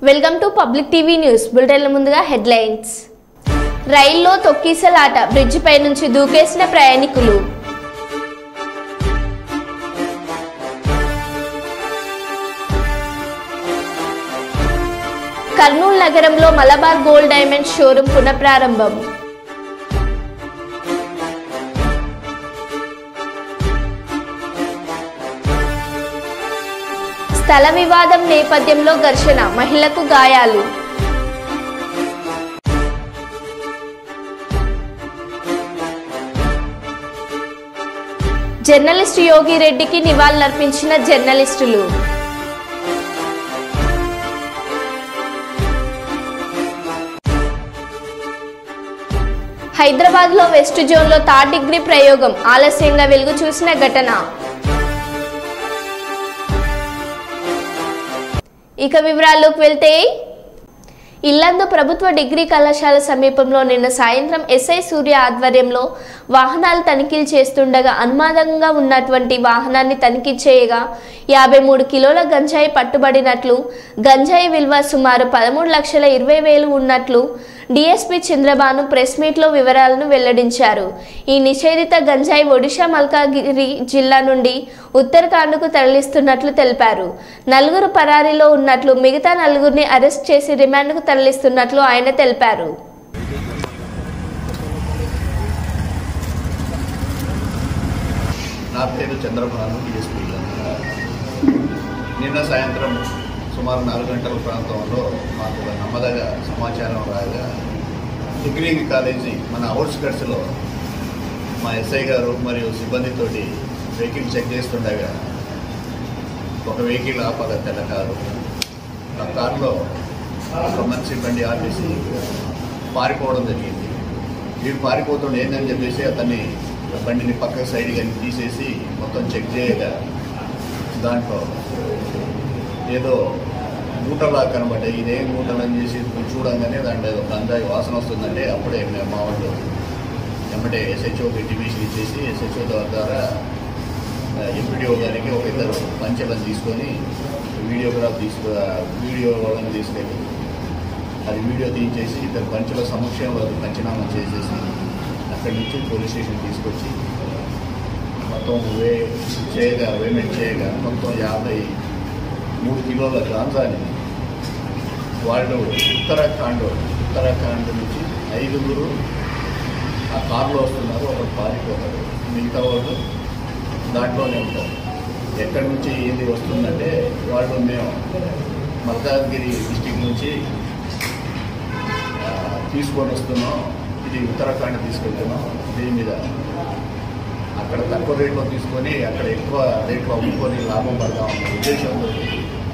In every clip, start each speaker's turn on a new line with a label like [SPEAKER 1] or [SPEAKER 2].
[SPEAKER 1] Welcome to public TV news బులెటిన్ల ముందుగా headlines. రైల్లో తొక్కిసలాట, బ్రిడ్జి పై నుంచి దూకేసిన ప్రయాణికులు. కర్నూలు నగరంలో మలబార్ గోల్డ్ డైమండ్ షోరూం పునఃప్రారంభం. స్థల వివాదం నేపథ్యంలో ఘర్షణ, మహిళకు గాయాలు. జర్నలిస్టు యోగి రెడ్డికి నివాళులర్పించిన జర్నలిస్టులు. హైదరాబాద్ లో వెస్ట్ జోన్ లో థర్డ్ డిగ్రీ ప్రయోగం ఆలస్యంగా వెలుగు చూసిన ఘటన. ఇక వివరాల్లోకి వెళ్తే, ఇల్లందు ప్రభుత్వ డిగ్రీ కళాశాల సమీపంలో నిన్న సాయంత్రం ఎస్ఐ సూర్య ఆధ్వర్యంలో వాహనాలు తనిఖీలు చేస్తుండగా అనుమానంగా ఉన్నటువంటి వాహనాన్ని తనిఖీ చేయగా 53 కిలోల గంజాయి పట్టుబడినట్లు, గంజాయి విలువ సుమారు 13,20,000 ఉన్నట్లు డిఎస్పీ చంద్రబాను ప్రెస్ మీట్లో వివరాలను వెల్లడించారు. ఈ నిషేధిత గంజాయి ఒడిశా మల్కాగిరి జిల్లా నుండి ఉత్తరాఖండ్కు తరలిస్తున్నట్లు తెలిపారు. 4 పరారీలో ఉన్నట్లు, మిగతా 4 అరెస్ట్ చేసి రిమాండ్కు తరలిస్తున్నట్లు ఆయన తెలిపారు.
[SPEAKER 2] నా పేరు చంద్రబాను, డిఎస్పీ. నిన్న సాయంత్రం సుమారు 4 గంటల ప్రాంతంలో మాకు నమ్మదగ సమాచారం రాగా డిగ్రీ కాలేజీ మన అవుట్స్కట్స్లో మా ఎస్ఐ గారు మరియు సిబ్బందితోటి వెహికల్ చెక్ చేస్తుండగా ఒక వెహికల్ ఆపగా తెల్ల కారు. ఆ కారులో ఒక మంచి బండి ఆపేసి పారిపోవడం జరిగింది. వీడు పారిపోతుండే ఏంటని చెప్పేసి అతన్ని బండిని పక్క సైడ్గా తీసేసి మొత్తం చెక్ చేయగా దాంట్లో ఏదో మూటలా కనబడ్డాయి. ఇదేం మూటలు అని చేసి చూడంగానే దాంట్లో ఏదో గంజాయి వాసన వస్తుందంటే అప్పుడే మేము మా వాళ్ళు వెంబడే ఎస్హెచ్ఓకి ఇంటిమేషన్ ఇచ్చేసి ఎస్హెచ్ఓ ద్వారా ఎంపీడీఓ గారికి ఒక 2 పంచెలను తీసుకొని వీడియో వాళ్ళని తీసుకెళ్ళి అది వీడియో తీయించేసి 2 పంచెల సమక్షంలో పంచనామా చేసేసి అక్కడి నుంచి పోలీస్ స్టేషన్ తీసుకొచ్చి మొత్తం పేమెంట్ చేయగా మొత్తం 53 కిలోల గాంజాని వాళ్ళు ఉత్తరాఖండ్ నుంచి 5 ఆ కారులో వస్తున్నారు. ఒకరు పారిపోతారు, మిగతా వాళ్ళు దాంట్లోనే ఉంటారు. ఎక్కడి నుంచి ఏది వస్తుందంటే వాళ్ళు మేము మల్కాజ్గిరి డిస్టిక్ నుంచి తీసుకొని వస్తున్నాం, ఇది ఉత్తరాఖండ్ తీసుకెళ్తున్నాం, దీని మీద అక్కడ తక్కువ రేట్లో తీసుకొని అక్కడ ఎక్కువ రేట్లో అమ్ముకొని లాభం పడదామన్న ఉద్దేశంతో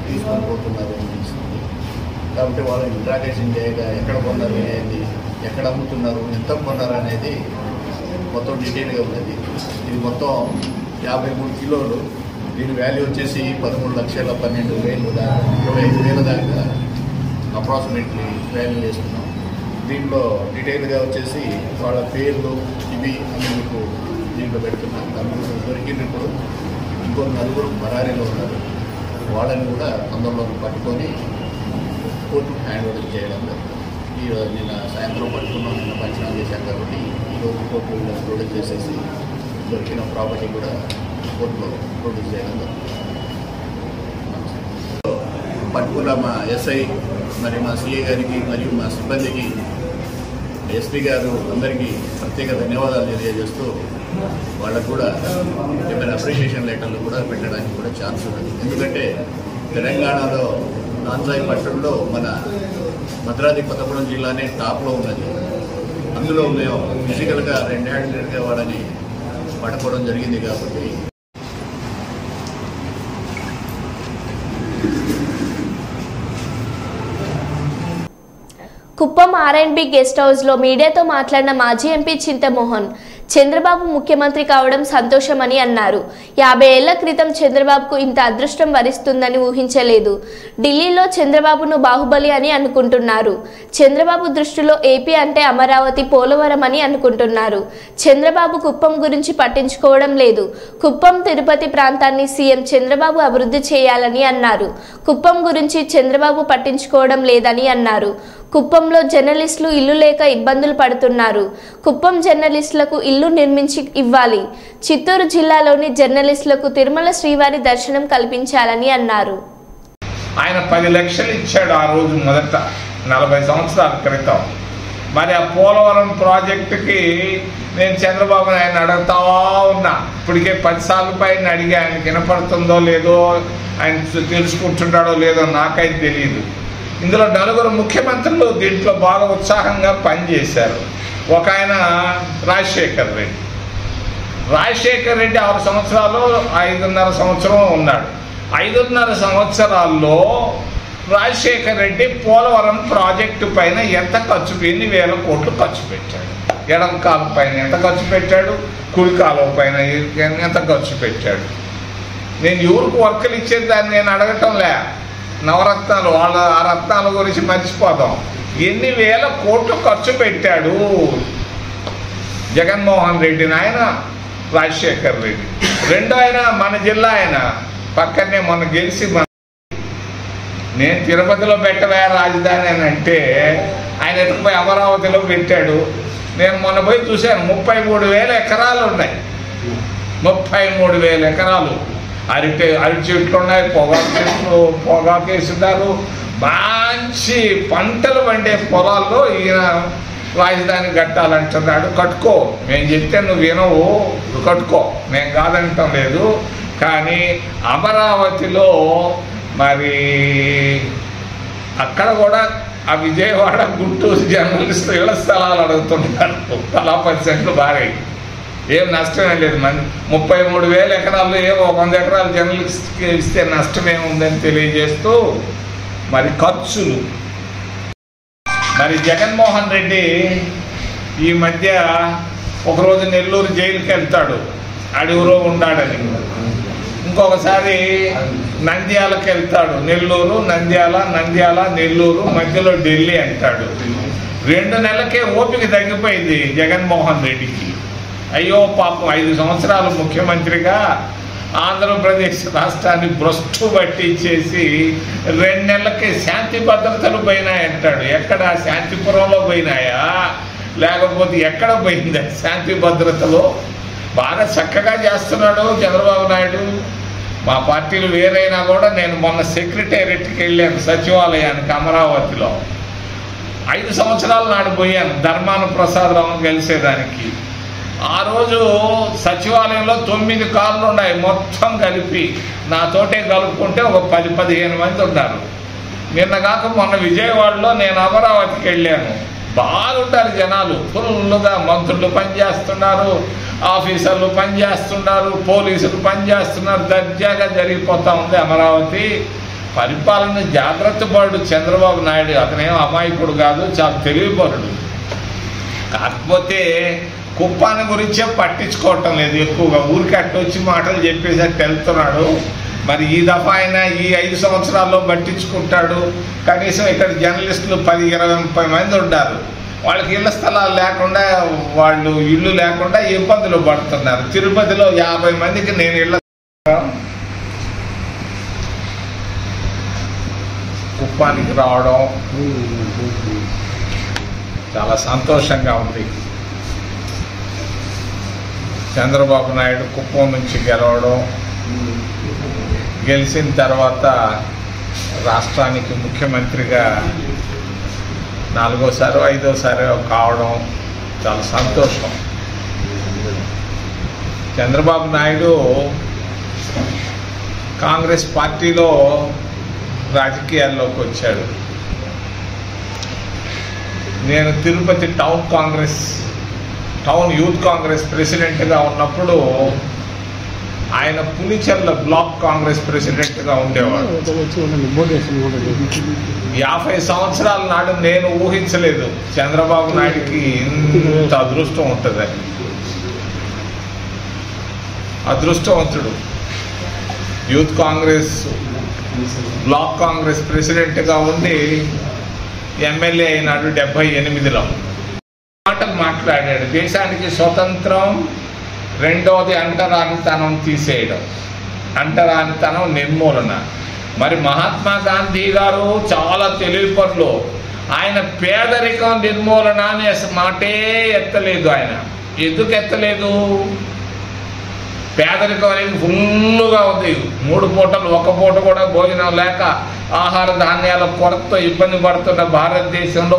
[SPEAKER 2] తీసుకొని పోతున్నారు అనిపిస్తుంది. కాబట్టి వాళ్ళని ఇంట్రాగేషన్ చేయగా ఎక్కడ కొన్నారు, ఏంది, ఎక్కడ అమ్ముతున్నారు, ఎంత కొన్నారు అనేది మొత్తం డీటెయిల్గా ఉన్నది. ఇది మొత్తం 53 కిలోలు. దీని వాల్యూ వచ్చేసి 13,12,000 దాకా 25,000 దాకా అప్రాక్సిమేట్లీ వాల్యూ చేస్తున్నాం. దీంట్లో డీటెయిల్గా వచ్చేసి వాళ్ళ పేర్లు ఇవి అన్ని మీకు దీంట్లో పెడుతున్నాం. 4 దొరికినప్పుడు ఇంకో 4 బరారీలో ఉన్నారు. వాళ్ళని కూడా తొందరలో పట్టుకొని కోర్టుకు హ్యాండ్ ఓవర్ చేయడం ఈరోజు నిన్న సాయంత్రం పట్టుకున్నాం. నిన్న పంచనామా చేశాం కాబట్టి ఈరోజు కోర్టులో ప్రొడ్యూస్ చేసేసి దొరికిన ప్రాపర్టీ కూడా కోర్టులో ప్రొడ్యూస్ చేయడం. పట్టుకున్న మా ఎస్ఐ మరి మా సిఐ గారికి మరియు మా సిబ్బందికి ఎస్పీ గారు అందరికీ ప్రత్యేక ధన్యవాదాలు తెలియజేస్తూ వాళ్ళకు కూడా ఏమైనా అప్రిషియేషన్ లెటర్లు కూడా పెట్టడానికి కూడా ఛాన్స్ ఉన్నది. ఎందుకంటే తెలంగాణలో గాంజాయి పట్టణంలో మన భద్రాద్రి కొత్తగూడెం జిల్లానే టాప్లో ఉన్నది. అందులో మేము ఫిజికల్గా 2 హ్యాండెడ్గా వాళ్ళని పట్టుకోవడం జరిగింది. కాబట్టి
[SPEAKER 1] కుప్పం R&B గెస్ట్ హౌస్ లో మీడియాతో మాట్లాడిన మాజీ ఎంపీ చింతమోహన్, చంద్రబాబు ముఖ్యమంత్రి కావడం సంతోషమని అన్నారు. 50 ఏళ్ల క్రితం చంద్రబాబుకు ఇంత అదృష్టం వరిస్తుందని ఊహించలేదు. ఢిల్లీలో చంద్రబాబును బాహుబలి అని అనుకుంటున్నారు. చంద్రబాబు దృష్టిలో ఏపీ అంటే అమరావతి, పోలవరం అని అనుకుంటున్నారు. చంద్రబాబు కుప్పం గురించి పట్టించుకోవడం లేదు. కుప్పం, తిరుపతి ప్రాంతాన్ని సీఎం చంద్రబాబు అభివృద్ధి చేయాలని అన్నారు. కుప్పం గురించి చంద్రబాబు పట్టించుకోవడం లేదని అన్నారు. కుప్పంలో జర్నలిస్టులు ఇల్లు లేక ఇబ్బందులు పడుతున్నారు. కుప్పం జర్నలిస్టులకు ఇల్లు నిర్మించి ఇవ్వాలి. చిత్తూరు జిల్లాలోని జర్నలిస్టులకు తిరుమల శ్రీవారి దర్శనం కల్పించాలని అన్నారు.
[SPEAKER 3] ఆయన 10 లక్షలు ఇచ్చాడు ఆ రోజు, మొదట 40 సంవత్సరాల క్రితం. మరి ఆ పోలవరం ప్రాజెక్టుకి నేను చంద్రబాబు నాయుడు అడుగుతా ఉన్నా. ఇప్పటికే 10 సార్లు పైన అడిగి ఆయనకి వినపడుతుందో లేదో, ఆయన తెలుసుకుంటున్నాడో లేదో నాకైతే తెలియదు. ఇందులో 4 ముఖ్యమంత్రులు దీంట్లో బాగా ఉత్సాహంగా పనిచేశారు. ఒక ఆయన రాజశేఖర్ రెడ్డి. రాజశేఖర్ రెడ్డి 6 సంవత్సరాలు 5.5 సంవత్సరం ఉన్నాడు. 5.5 సంవత్సరాల్లో రాజశేఖర్ రెడ్డి పోలవరం ప్రాజెక్టు పైన ఎంత ఖర్చు, ఎన్ని వేల కోట్లు ఖర్చు పెట్టాడు. ఎడం కాలువ పైన ఎంత ఖర్చు పెట్టాడు, కుడి కాలువ పైన ఎంత ఖర్చు పెట్టాడు. నేను ఎవరికి వర్కులు ఇచ్చేది దాన్ని నేను అడగటంలే. నవరత్నాలు, వాళ్ళ ఆ రత్నాల గురించి మర్చిపోదాం. ఎన్ని వేల కోట్లు ఖర్చు పెట్టాడు జగన్మోహన్ రెడ్డి నాయన రాజశేఖర్ రెడ్డి. రెండో ఆయన మన జిల్లా ఆయన పక్కనే మొన్న గెలిచి నేను తిరుపతిలో పెట్టవే రాజధాని అని అంటే ఆయన ఎత్తుకుపోయి అమరావతిలో పెట్టాడు. నేను మొన్న పోయి చూశాను, 33,000 ఎకరాలు ఉన్నాయి. 33,000 ఎకరాలు అరటి చెట్లు ఉన్నాయి, పొగాకు వేస్తున్నారు. మంచి పంటలు పండే పొలాల్లో ఈయన రాజధాని కట్టాలంటున్నాడు. కట్టుకో, మేము చెప్తే నువ్వు వినవు, కట్టుకో, మేము కాదంటాం లేదు. కానీ అమరావతిలో మరి అక్కడ కూడా ఆ విజయవాడ, గుంటూరు జర్నలిస్టులు ఇళ్ల స్థలాలు అడుగుతున్నారు. తలా 10 సెంట్లు బాగా, ఏం నష్టమే లేదు. 33,000 ఎకరాల్లో ఏమో 100 ఎకరాలు జర్నలిస్ట్కి ఇస్తే నష్టమేముందని తెలియజేస్తూ మరి ఖర్చులు. మరి జగన్మోహన్ రెడ్డి ఈ మధ్య ఒకరోజు నెల్లూరు జైలుకి వెళ్తాడు, అడవిలో ఉండాడని. ఇంకొకసారి నంద్యాలకు వెళ్తాడు. నెల్లూరు, నంద్యాల, నెల్లూరు, మధ్యలో ఢిల్లీ అంటాడు. 2 నెలలకే ఓపిక తగ్గిపోయింది జగన్మోహన్ రెడ్డికి. అయ్యో పాపం, 5 సంవత్సరాలు ముఖ్యమంత్రిగా ఆంధ్రప్రదేశ్ రాష్ట్రాన్ని భ్రష్టు పట్టించేసి 2 నెలలకే శాంతి భద్రతలు పోయినాయంటాడు. ఎక్కడ, శాంతిపురంలో పోయినాయా లేకపోతే ఎక్కడ పోయిందా శాంతి భద్రతలో? బాగా చక్కగా చేస్తున్నాడు చంద్రబాబు నాయుడు. మా పార్టీలు వేరైనా కూడా నేను మొన్న సెక్రటేరియట్కి వెళ్ళాను, సచివాలయానికి అమరావతిలో. 5 సంవత్సరాల నాడు పోయాను ధర్మాన ప్రసాదరావును కలిసేదానికి. ఆ రోజు సచివాలయంలో 9 కార్లు ఉన్నాయి మొత్తం కలిపి. నాతోటే కలుపుకుంటే ఒక 10-15 మంది ఉన్నారు. నిన్న కాక మొన్న విజయవాడలో నేను అమరావతికి వెళ్ళాను. బాగుంటారు జనాలు, ఫుల్గా. మంత్రులు పనిచేస్తున్నారు, ఆఫీసర్లు పనిచేస్తున్నారు, పోలీసులు పనిచేస్తున్నారు. దర్జాగా జరిగిపోతూ ఉంది అమరావతి. పరిపాలన జాగ్రత్త పడు చంద్రబాబు నాయుడు. అతనేం అమాయకుడు కాదు, చాలా తెలివిపరుడు. కాకపోతే కుప్పాన్ని గురించే పట్టించుకోవటం లేదు ఎక్కువగా. ఊరికి అట్టొచ్చి మాటలు చెప్పేసరికి వెళ్తున్నాడు. మరి ఈ దఫా అయినా ఈ 5 సంవత్సరాల్లో పట్టించుకుంటాడు. కనీసం ఇక్కడ జర్నలిస్టులు 10-20 మంది ఉంటారు. వాళ్ళకి ఇళ్ల స్థలాలు లేకుండా, వాళ్ళు ఇల్లు లేకుండా ఇబ్బందులు పడుతున్నారు. తిరుపతిలో 50 మందికి నేను ఇళ్ల కుప్పానికి రావడం చాలా సంతోషంగా ఉంది. చంద్రబాబు నాయుడు కుప్పం నుంచి గెలవడం, గెలిచిన తర్వాత రాష్ట్రానికి ముఖ్యమంత్రిగా 4వ, 5వసారి కావడం చాలా సంతోషం. చంద్రబాబు నాయుడు కాంగ్రెస్ పార్టీలో రాజకీయాల్లోకి వచ్చాడు. నేను తిరుపతి టౌన్ యూత్ కాంగ్రెస్ ప్రెసిడెంట్గా ఉన్నప్పుడు ఆయన పులిచెర్ల బ్లాక్ కాంగ్రెస్ ప్రెసిడెంట్గా ఉండేవాడు. 50 సంవత్సరాల నాడు నేను ఊహించలేదు చంద్రబాబు నాయుడికి ఇంత అదృష్టం ఉంటుందని. అదృష్టవంతుడు. యూత్ కాంగ్రెస్ బ్లాక్ కాంగ్రెస్ ప్రెసిడెంట్గా ఉండి ఎమ్మెల్యే అయినాడు 78లో. మాటలు మాట్లాడాడు. దేశానికి స్వతంత్రం, రెండవది అంటరానితనం తీసేయడం, అంటరానితనం నిర్మూలన. మరి మహాత్మా గాంధీ గారు చాలా తెలివిపరులు. ఆయన పేదరికం నిర్మూలన అనే మాటే ఎత్తలేదు. ఆయన ఎందుకు ఎత్తలేదు? పేదరికం అనేది ఫుల్లుగా ఉంది. 3 పూటలు, 1 పూట కూడా భోజనం లేక ఆహార ధాన్యాల కొరతతో ఇబ్బంది పడుతున్న భారతదేశంలో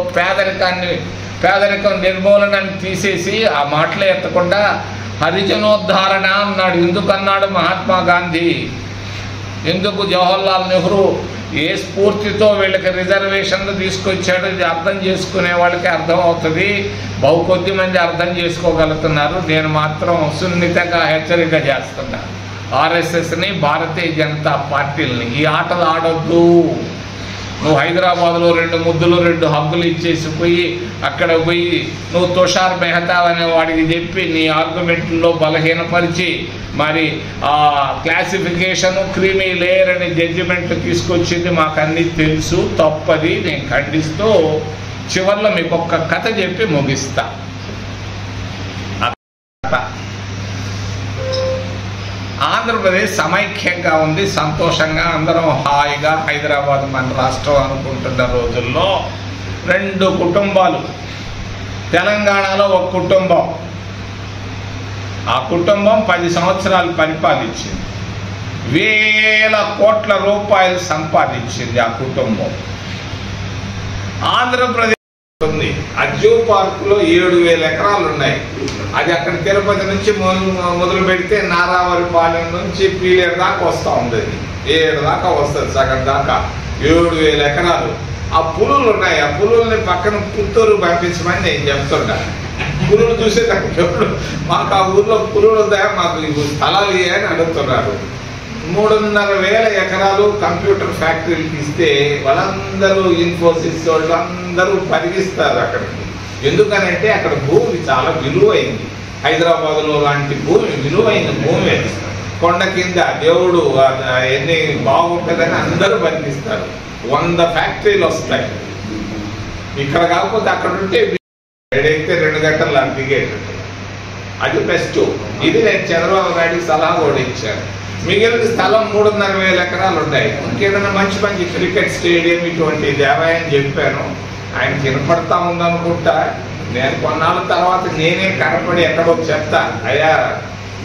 [SPEAKER 3] పేదరికం నిర్మూలనని తీసేసి ఆ మాటలే ఎత్తకుండా హరిజనోద్ధారణ అన్నాడు. ఎందుకన్నాడు మహాత్మా గాంధీ? ఎందుకు జవహర్లాల్ నెహ్రూ ఏ స్ఫూర్తితో వీళ్ళకి రిజర్వేషన్లు తీసుకొచ్చాడో ఇది అర్థం చేసుకునే వాళ్ళకి అర్థం అవుతుంది. కొద్ది మంది అర్థం చేసుకోగలుగుతున్నారు. నేను మాత్రం సున్నితంగా హెచ్చరిక చేస్తున్నా ఆర్ఎస్ఎస్ని, భారతీయ జనతా పార్టీలని. ఈ ఆటలు ఆడొద్దు. నువ్వు హైదరాబాద్లో 2 ముద్దులు 2 హగ్గులు ఇచ్చేసిపోయి అక్కడ పోయి నువ్వు తుషార్ మెహతా అనే వాడికి చెప్పి నీ ఆర్గ్యుమెంట్లో బలహీనపరిచి మరి ఆ క్లాసిఫికేషన్ క్రీమీ లేయర్ అనే జడ్జిమెంట్ తీసుకొచ్చింది. మాకు అన్నీ తెలుసు, తప్పది. నేను ఖండిస్తూ చివరిలో మీకు ఒక్క కథ చెప్పి ముగిస్తా. ఆంధ్రప్రదేశ్ సమైక్యంగా ఉంది, సంతోషంగా అందరం హాయిగా హైదరాబాద్ మన రాష్ట్రం అనుకుంటున్న రోజుల్లో 2 కుటుంబాలు, తెలంగాణలో 1 కుటుంబం, ఆ కుటుంబం 10 సంవత్సరాలు పరిపాలించింది. వేల కోట్ల రూపాయలు సంపాదించింది ఆ కుటుంబం. ఆంధ్రప్రదేశ్ ఉంది. ఆ జూ పార్కులో 7,000 ఎకరాలు ఉన్నాయి. అది అక్కడ తిరుపతి నుంచి మొదలు పెడితే నారావరిపాలెం నుంచి పీలేరు దాకా వస్తూ ఉంది. అది 7 దాకా వస్తుంది, సగం దాకా. 7,000 ఎకరాలు. ఆ పులులు ఉన్నాయి. ఆ పులుల్ని పక్కన పుత్తూరు పంపించమని నేను చెప్తున్నా. పులులు చూసేదానికి ఎప్పుడు మాకు ఆ ఊర్లో పులులు ఉన్నాయా, మాకు స్థలాలు అని అడుగుతున్నారు. 3,500 ఎకరాలు కంప్యూటర్ ఫ్యాక్టరీకి ఇస్తే వాళ్ళందరూ ఇన్ఫోసిస్ వాళ్ళందరూ పరిగిస్తారు అక్కడికి. ఎందుకనంటే అక్కడ భూమి చాలా విలువైంది. హైదరాబాద్లో లాంటి భూమి విలువైన భూమి. కొండ కింద దేవుడు ఎన్ని బాగుంటుందని అందరూ పరిగిస్తారు. 100 ఫ్యాక్టరీలు వస్తాయి. ఇక్కడ కాకపోతే అక్కడ ఉంటే ఎడైతే 2 గంటలు నాకు దిగేటట్టు. అది బెస్ట్. ఇది నేను చంద్రబాబు నాయుడికి సలహా కూడా ఇచ్చాను. మిగిలిన స్థలం 3,500 ఎకరాలు ఉన్నాయి. ఇంకేదైనా మంచి క్రికెట్ స్టేడియం ఇటువంటి దేవాయని చెప్పాను. ఆయన వినపడతా ఉందనుకుంటా. నేను కొన్నాళ్ళ తర్వాత నేనే కనపడి ఎక్కడో చెప్తా, అయ్యా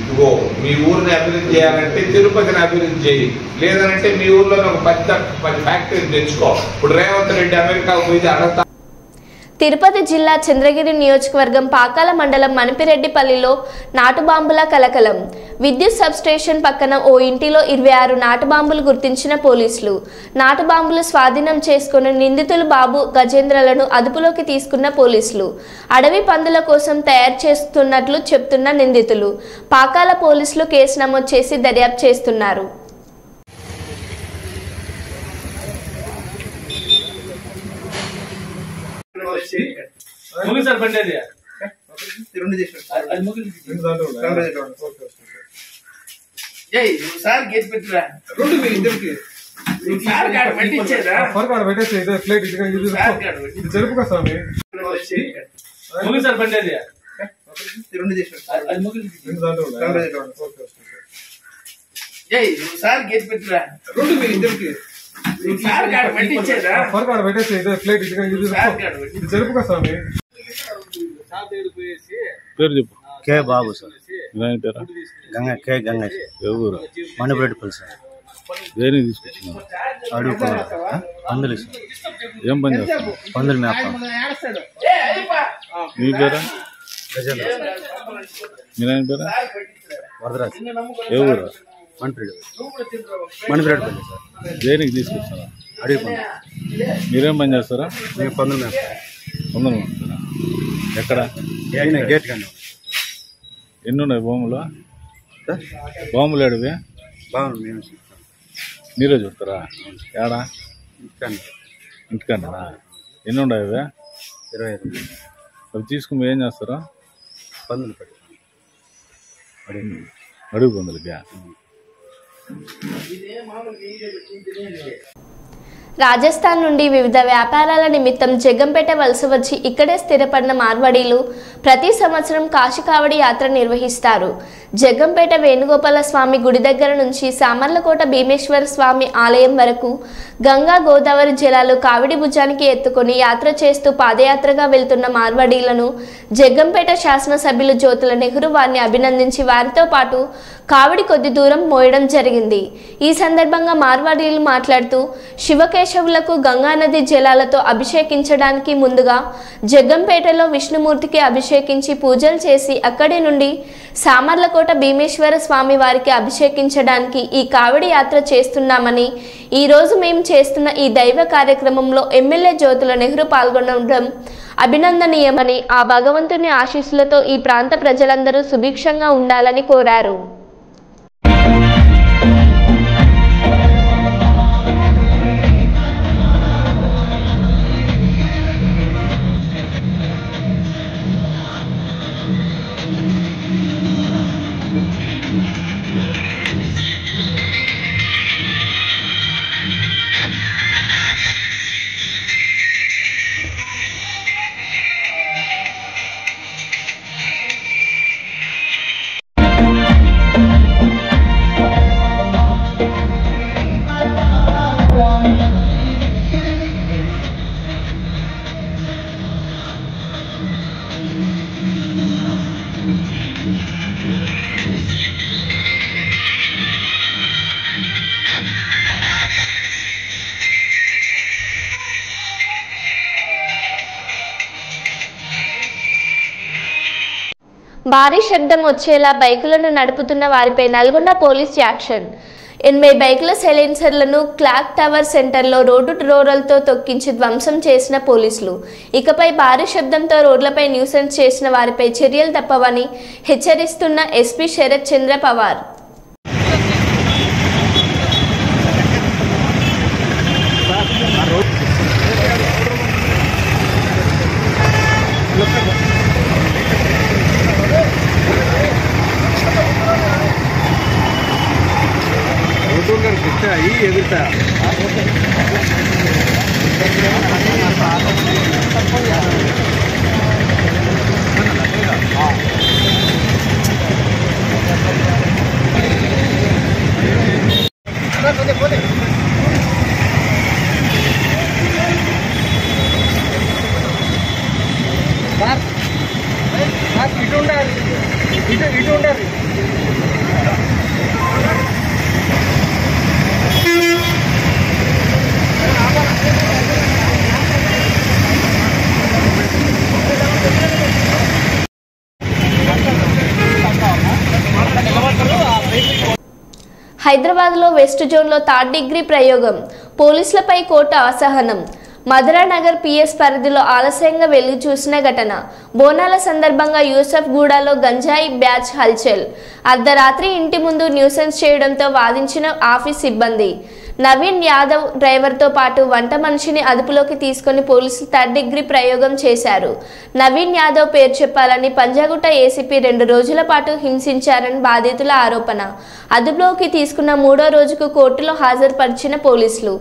[SPEAKER 3] ఇదిగో మీ ఊరిని అభివృద్ధి చేయాలంటే తిరుపతిని అభివృద్ధి చేయి, లేదనంటే మీ ఊర్లో ఒక 10 ఫ్యాక్టరీలు తెచ్చుకో. ఇప్పుడు రేవంత్ రెడ్డి అమెరికాకు పోయి అడగతా.
[SPEAKER 1] తిరుపతి జిల్లా చంద్రగిరి నియోజకవర్గం పాకాల మండలం మణిపిరెడ్డిపల్లిలో నాటుబాంబుల కలకలం. విద్యుత్ సబ్స్టేషన్ పక్కన ఓ ఇంటిలో 26 నాటుబాంబులు గుర్తించిన పోలీసులు. నాటుబాంబులు స్వాధీనం చేసుకున్న నిందితులు బాబు, గజేంద్రలను అదుపులోకి తీసుకున్న పోలీసులు. అడవి పందుల కోసం తయారు చేస్తున్నట్లు చెప్తున్న నిందితులు. పాకాల పోలీసులు కేసు నమోదు చేసి దర్యాప్తు చేస్తున్నారు.
[SPEAKER 4] పేరు చెప్పు.
[SPEAKER 5] కే బాబు సార్.
[SPEAKER 4] పేరు
[SPEAKER 5] గంగ
[SPEAKER 4] ఎవరు?
[SPEAKER 5] మణిపేటపల్లి సార్.
[SPEAKER 4] దేనికి తీసుకొచ్చినావు?
[SPEAKER 5] అడుగు పందులు సార్.
[SPEAKER 4] ఏం పని చేస్తావు?
[SPEAKER 5] పందులు మేప.
[SPEAKER 4] మీ పేరా?
[SPEAKER 5] గజేంద్ర.
[SPEAKER 4] మీ నాయన పేరా?
[SPEAKER 5] వరదరాజు.
[SPEAKER 4] ఎవరు?
[SPEAKER 5] మణిపేటపల్లి సార్.
[SPEAKER 4] దేనికి తీసుకొచ్చినా?
[SPEAKER 5] అడుగు పండు.
[SPEAKER 4] మీరేం పని చేస్తారా?
[SPEAKER 5] మేము పందులు మేప.
[SPEAKER 4] వందలు ఉంటారా? ఎక్కడ?
[SPEAKER 5] గేట్ కానీ
[SPEAKER 4] ఎన్ని ఉన్నాయి భూములు? భూములు ఏడవి?
[SPEAKER 5] బాగుంది. మేము
[SPEAKER 4] మీరే చూస్తారా? ఏడా?
[SPEAKER 5] ఇంటికాన్ని
[SPEAKER 4] ఇంటికన్నా ఎన్ని ఉన్నాయి అవి?
[SPEAKER 5] 25.
[SPEAKER 4] అవి తీసుకుని ఏం చేస్తారా?
[SPEAKER 5] పందులు పెట్టి
[SPEAKER 4] అడుగు పందులకి.
[SPEAKER 1] రాజస్థాన్ నుండి వివిధ వ్యాపారాల నిమిత్తం జగ్గంపేట వలస వచ్చి ఇక్కడే స్థిరపడిన మార్వాడీలు ప్రతి సంవత్సరం కాశీకావడి యాత్ర నిర్వహిస్తారు. జగ్గంపేట వేణుగోపాల స్వామి గుడి దగ్గర నుంచి సామర్లకోట భీమేశ్వర స్వామి ఆలయం వరకు గంగా గోదావరి జలాలు కావిడి భుజానికి ఎత్తుకొని యాత్ర చేస్తూ పాదయాత్రగా వెళ్తున్న మార్వాడీలను జగ్గంపేట శాసనసభ్యులు జ్యోతుల నెహ్రూ వారిని అభినందించి వారితో పాటు కావిడి కొద్ది దూరం మోయడం జరిగింది. ఈ సందర్భంగా మార్వాడీలు మాట్లాడుతూ శివకేశవులకు గంగానది జలాలతో అభిషేకించడానికి ముందుగా జగ్గంపేటలో విష్ణుమూర్తికి అభిషేకించి పూజలు చేసి అక్కడి నుండి సామర్లకోట భీమేశ్వర స్వామి వారికి అభిషేకించడానికి ఈ కావిడి యాత్ర చేస్తున్నామని, ఈ రోజు మేము చేస్తున్న ఈ దైవ కార్యక్రమంలో ఎమ్మెల్యే జ్యోతుల నెహ్రూ పాల్గొనడం అభినందనీయమని, ఆ భగవంతుని ఆశీస్సులతో ఈ ప్రాంత ప్రజలందరూ సుభిక్షంగా ఉండాలని కోరారు. భారీ శబ్దం వచ్చేలా బైకులను నడుపుతున్న వారిపై నల్గొండ పోలీస్ యాక్షన్. 80 బైకుల సైలెన్సర్లను క్లాక్ టవర్ సెంటర్లో రోడ్డు రోలర్తో తొక్కించి ధ్వంసం చేసిన పోలీసులు. ఇకపై భారీ శబ్దంతో రోడ్లపై న్యూసెన్స్ చేసిన వారిపై చర్యలు తప్పవని హెచ్చరిస్తున్న ఎస్పీ శరత్ చంద్ర పవార్.
[SPEAKER 5] ఎగురుతా ఇటు ఉండాలి, ఇటు ఉండాలి.
[SPEAKER 1] హైదరాబాద్లో వెస్ట్ జోన్లో 3rd డిగ్రీ ప్రయోగం, పోలీసులపై కోర్టు అసహనం. మధురానగర్ పిఎస్ పరిధిలో ఆలస్యంగా వెలుగు చూసిన ఘటన. బోనాల సందర్భంగా యూసఫ్ గూడలో గంజాయి బ్యాచ్ హల్చల్. అర్ధరాత్రి ఇంటి ముందు న్యూసెన్స్ చేయడంతో వాదించిన ఆఫీస్ సిబ్బంది. నవీన్ యాదవ్ డ్రైవర్తో పాటు వంట మనిషిని అదుపులోకి తీసుకుని పోలీసులు 3rd డిగ్రీ ప్రయోగం చేశారు. నవీన్ యాదవ్ పేరు చెప్పాలని పంజాగుట్ట ఏసీపీ 2 రోజుల పాటు హింసించారని బాధితుల ఆరోపణ. అదుపులోకి తీసుకున్న 3వ రోజుకు కోర్టులో హాజరుపరిచిన పోలీసులు.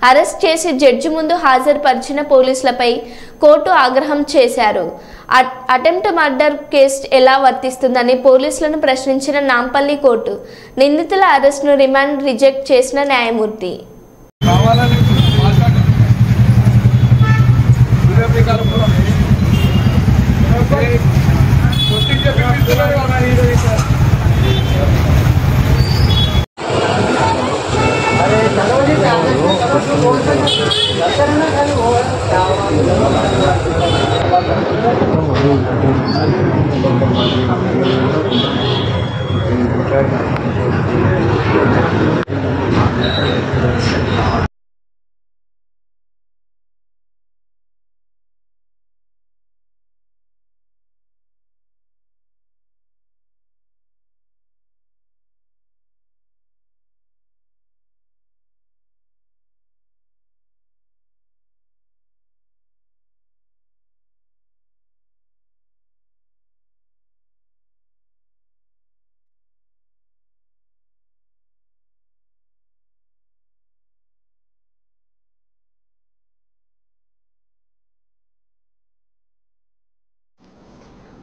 [SPEAKER 1] అరెస్ట్ చేసి జడ్జి ముందు హాజరుపరిచిన పోలీసులపై కోర్టు ఆగ్రహం చేశారు. అటెంప్ట్ మర్డర్ కేసు ఎలా వర్తిస్తుందని పోలీసులను ప్రశ్నించిన నాంపల్లి కోర్టు నిందితుల అరెస్ట్ను రిమాండ్ రిజెక్ట్ చేసిన న్యాయమూర్తి.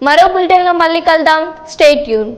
[SPEAKER 1] మరో బులెటిన్లో మళ్ళీ కలుద్దాం. Stay tune.